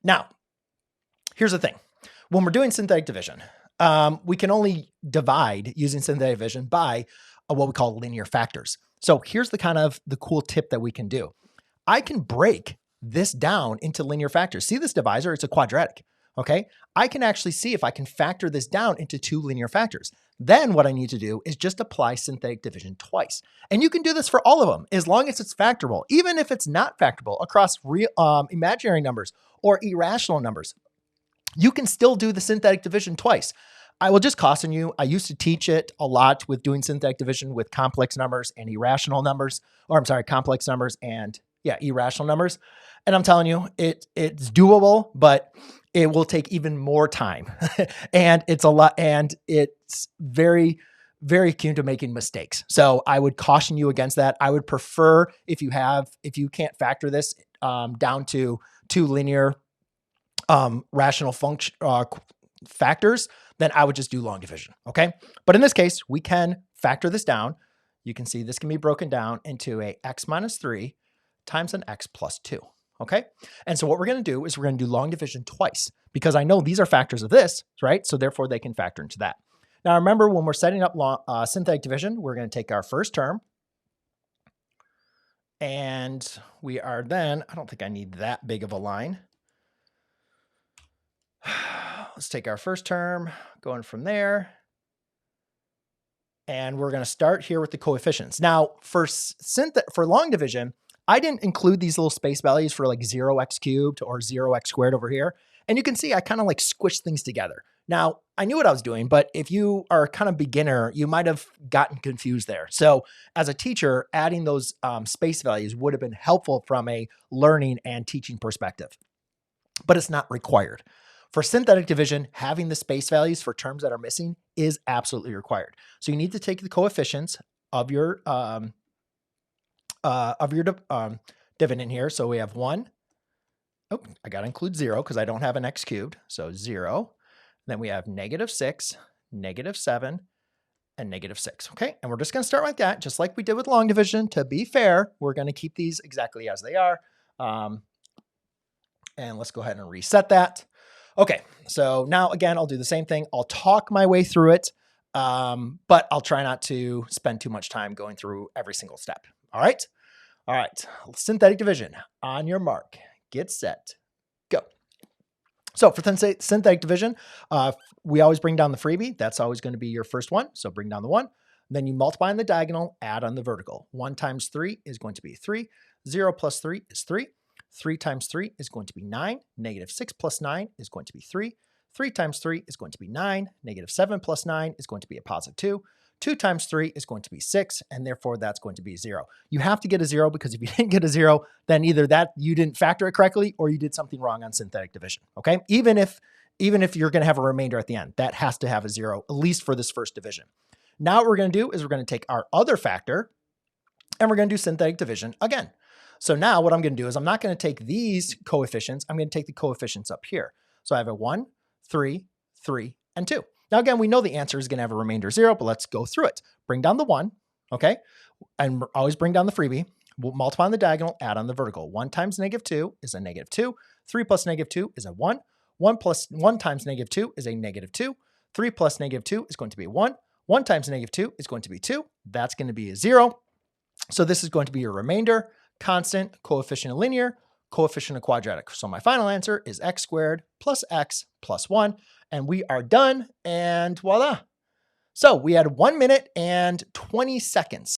Now, here's the thing. When we're doing synthetic division, we can only divide using synthetic division by what we call linear factors. So here's the cool tip that we can do. I can break this down into linear factors. See this divisor? It's a quadratic. Okay. I can actually see if I can factor this down into two linear factors. Then what I need to do is just apply synthetic division twice. And you can do this for all of them as long as it's factorable, even if it's not factorable across real imaginary numbers or irrational numbers. You can still do the synthetic division twice. I will just caution you, I used to teach it a lot with doing synthetic division with complex numbers and irrational numbers, complex numbers and irrational numbers. And I'm telling you, it's doable, but it will take even more time. And it's a lot, and it's very, very keen to making mistakes. So I would caution you against that. I would prefer if you can't factor this down to two linear rational function factors, then I would just do long division. Okay. But in this case, we can factor this down. You can see this can be broken down into a x minus 3 times an x plus 2. Okay. And so what we're going to do is we're going to do long division twice because I know these are factors of this, right? So therefore they can factor into that. Now remember, when we're setting up synthetic division, we're going to take our first term and we are then, I don't think I need that big of a line. Let's take our first term going from there. And we're going to start here with the coefficients. Now for long division, I didn't include these little space values for like 0x cubed or 0x squared over here. And you can see I kind of like squished things together. Now I knew what I was doing, but if you are kind of beginner, you might have gotten confused there. So as a teacher, adding those space values would have been helpful from a learning and teaching perspective, but it's not required. For synthetic division, having the space values for terms that are missing is absolutely required. So you need to take the coefficients of your dividend here. So we have 1. Oh, I got to include 0 because I don't have an x cubed. So 0. Then we have -6, -7, and -6. Okay. And we're just going to start like that, just like we did with long division. To be fair, we're going to keep these exactly as they are. And let's go ahead and reset that. Okay, so now again, I'll do the same thing. I'll talk my way through it, but I'll try not to spend too much time going through every single step. All right? All right, synthetic division. On your mark, get set, go. So for synthetic division, we always bring down the freebie. That's always going to be your first one. So bring down the 1. Then you multiply on the diagonal, add on the vertical. 1 times 3 is going to be 3. 0 plus 3 is 3. 3 times 3 is going to be 9. -6 plus 9 is going to be 3. 3 times 3 is going to be 9. -7 plus 9 is going to be a positive 2. 2 times 3 is going to be 6, and therefore that's going to be 0. You have to get a 0 because if you didn't get a 0, then either that you didn't factor it correctly or you did something wrong on synthetic division. Okay, even if you're going to have a remainder at the end, that has to have a 0, at least for this first division. Now what we're going to do is we're going to take our other factor and we're going to do synthetic division again. So now what I'm going to do is I'm not going to take these coefficients. I'm going to take the coefficients up here. So I have a 1, 3, 3, and 2. Now, again, we know the answer is going to have a remainder 0, but let's go through it. Bring down the 1, okay? And always bring down the freebie. We'll multiply on the diagonal, add on the vertical. 1 times -2 is a -2. 3 plus -2 is a 1. 1 times -2 is a -2. 3 plus -2 is going to be 1. 1 times -2 is going to be 2. That's going to be a 0. So this is going to be your remainder. Constant, coefficient of linear, coefficient of quadratic. So my final answer is x squared plus x plus 1. And we are done. And voila. So we had 1 minute and 20 seconds.